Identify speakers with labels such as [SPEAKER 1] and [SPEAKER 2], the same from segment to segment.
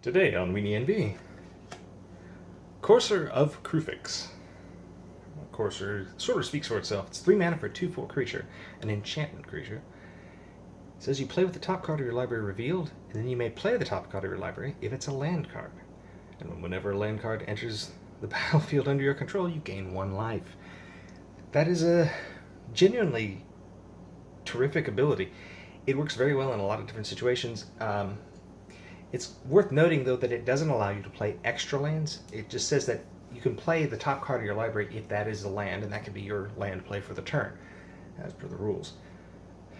[SPEAKER 1] Today on Weenie NV, Courser of Kruphix. Courser sort of speaks for itself. It's 3 mana for a 2/4 creature, an enchantment creature. It says you play with the top card of your library revealed, and then you may play the top card of your library if it's a land card. And whenever a land card enters the battlefield under your control, you gain 1 life. That is a genuinely terrific ability. It works very well in a lot of different situations. It's worth noting, though, that it doesn't allow you to play extra lands. It just says that you can play the top card of your library if that is a land, and that can be your land play for the turn, as per the rules.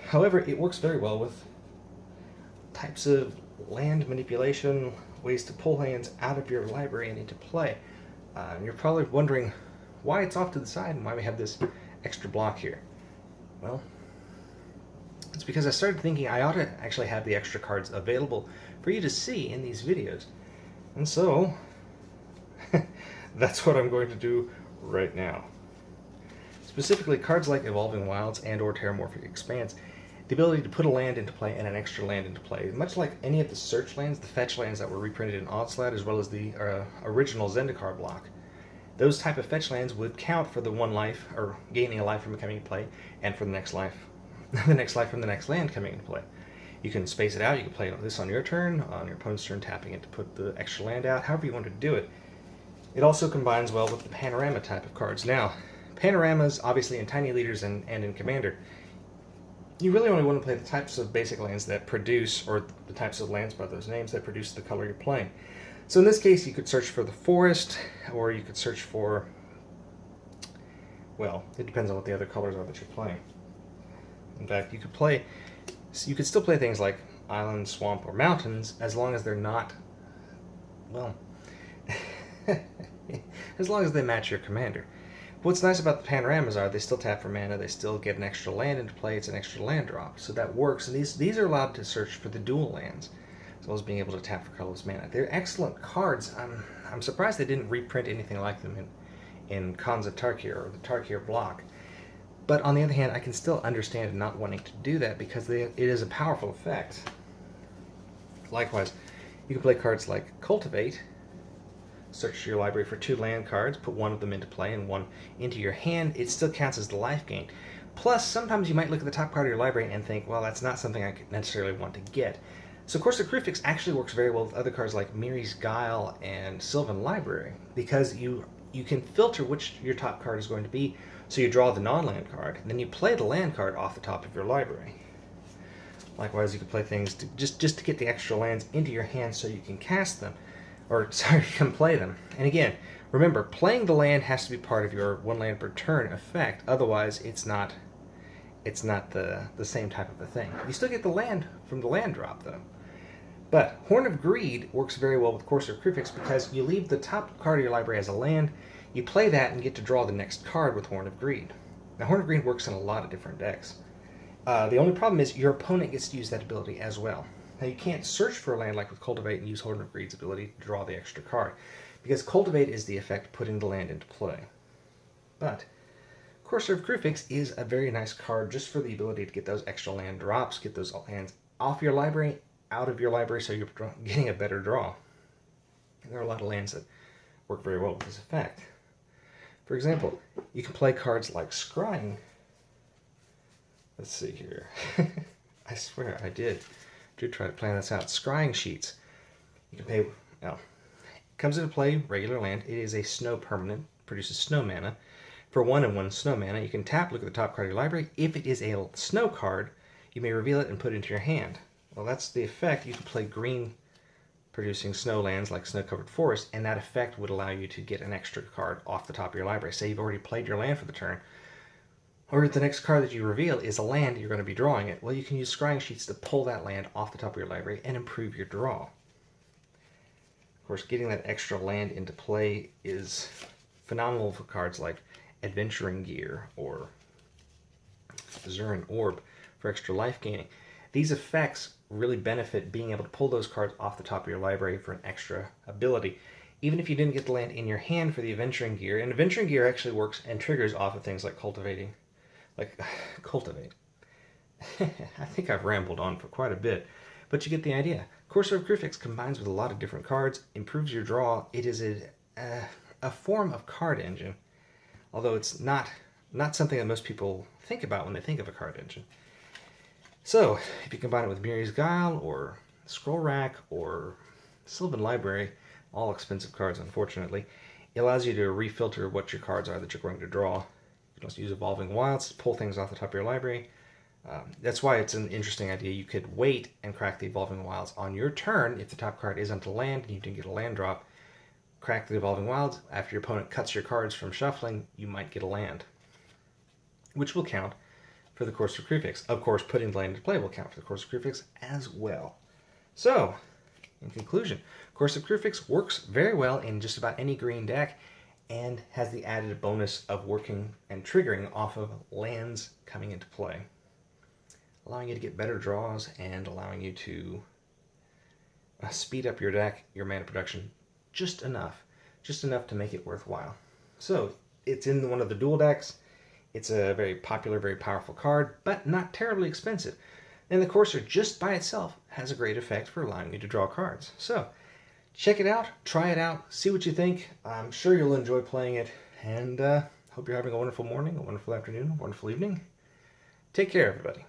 [SPEAKER 1] However, it works very well with types of land manipulation, ways to pull lands out of your library and into play. You're probably wondering why it's off to the side and why we have this extra block here. Well, it's because I started thinking I ought to actually have the extra cards available for you to see in these videos. And so, that's what I'm going to do right now. Specifically, cards like Evolving Wilds and or Terramorphic Expanse, the ability to put a land into play and an extra land into play. Much like any of the search lands, the fetch lands that were reprinted in Onslaught, as well as the original Zendikar block. Those type of fetch lands would count for the 1 life, or gaining a life from coming into play, and for the next life. The next life from the next land coming into play. You can space it out. You can play this on your turn, on your opponent's turn, tapping it to put the extra land out, however you want to do it. It also combines well with the Panorama type of cards. Now, Panoramas, obviously in Tiny Leaders and in Commander, you really only want to play the types of basic lands that produce, or the types of lands by those names that produce the color you're playing. So in this case, you could search for the forest, or you could search for, well, it depends on what the other colors are that you're playing. In fact, you could still play things like island, swamp, or mountains, as long as they're not, well, as long as they match your commander. What's nice about the panoramas are they still tap for mana, they still get an extra land into play, it's an extra land drop, so that works. And these are allowed to search for the dual lands, as well as being able to tap for colorless mana. They're excellent cards. I'm surprised they didn't reprint anything like them in Khans of Tarkir, or the Tarkir block. But on the other hand, I can still understand not wanting to do that because it is a powerful effect. Likewise, you can play cards like Cultivate, search your library for 2 land cards, put 1 of them into play and 1 into your hand. It still counts as the life gain. Plus, sometimes you might look at the top card of your library and think, well, that's not something I necessarily want to get. So, of course, the Kruphix actually works very well with other cards like Miri's Guile and Sylvan Library, because you can filter which your top card is going to be. So you draw the non-land card, and then you play the land card off the top of your library. Likewise, you can play things just to get the extra lands into your hand so you can cast them. Or, sorry, you can play them. And again, remember, playing the land has to be part of your 1 land per turn effect. Otherwise, it's not the same type of a thing. You still get the land from the land drop, though. But Horn of Greed works very well with Courser of Kruphix because you leave the top card of your library as a land, you play that and get to draw the next card with Horn of Greed. Now, Horn of Greed works in a lot of different decks. The only problem is your opponent gets to use that ability as well. Now, you can't search for a land like with Cultivate and use Horn of Greed's ability to draw the extra card, because Cultivate is the effect putting the land into play. But Courser of Kruphix is a very nice card just for the ability to get those extra land drops, get those lands off your library, out of your library, so you're getting a better draw. And there are a lot of lands that work very well with this effect. For example, you can play cards like Scrying. Let's see here. I swear I did try to plan this out. Scrying Sheets. You can pay, well, it comes into play, regular land. It is a snow permanent, produces snow mana. For 1 and 1 snow mana, you can tap, look at the top card of your library. If it is a snow card, you may reveal it and put it into your hand. Well, that's the effect. You can play green producing snow lands like Snow-Covered Forest, and that effect would allow you to get an extra card off the top of your library. Say you've already played your land for the turn, or the next card that you reveal is a land, you're going to be drawing it. Well, you can use Scrying Sheets to pull that land off the top of your library and improve your draw. Of course, getting that extra land into play is phenomenal for cards like Adventuring Gear or Zurin Orb for extra life gaining. These effects really benefit being able to pull those cards off the top of your library for an extra ability. Even if you didn't get the land in your hand for the Adventuring Gear, and Adventuring Gear actually works and triggers off of things like Cultivate. I think I've rambled on for quite a bit, but you get the idea. Courser of Kruphix combines with a lot of different cards, improves your draw. It is a form of card engine, although it's not something that most people think about when they think of a card engine. So, if you combine it with Miri's Guile, or Scroll Rack, or Sylvan Library, all expensive cards unfortunately, it allows you to refilter what your cards are that you're going to draw. You can also use Evolving Wilds to pull things off the top of your library. That's why it's an interesting idea. You could wait and crack the Evolving Wilds on your turn. If the top card isn't a land and you didn't get a land drop, crack the Evolving Wilds. After your opponent cuts your cards from shuffling, you might get a land, which will count for the Courser of Kruphix. Of course, putting the land into play will count for the Courser of Kruphix as well. So, in conclusion, Courser of Kruphix works very well in just about any green deck and has the added bonus of working and triggering off of lands coming into play, allowing you to get better draws and allowing you to speed up your deck, your mana production, just enough to make it worthwhile. So it's in one of the dual decks. It's a very popular, very powerful card, but not terribly expensive. And the Courser just by itself has a great effect for allowing you to draw cards. So check it out, try it out, see what you think. I'm sure you'll enjoy playing it, and hope you're having a wonderful morning, a wonderful afternoon, a wonderful evening. Take care, everybody.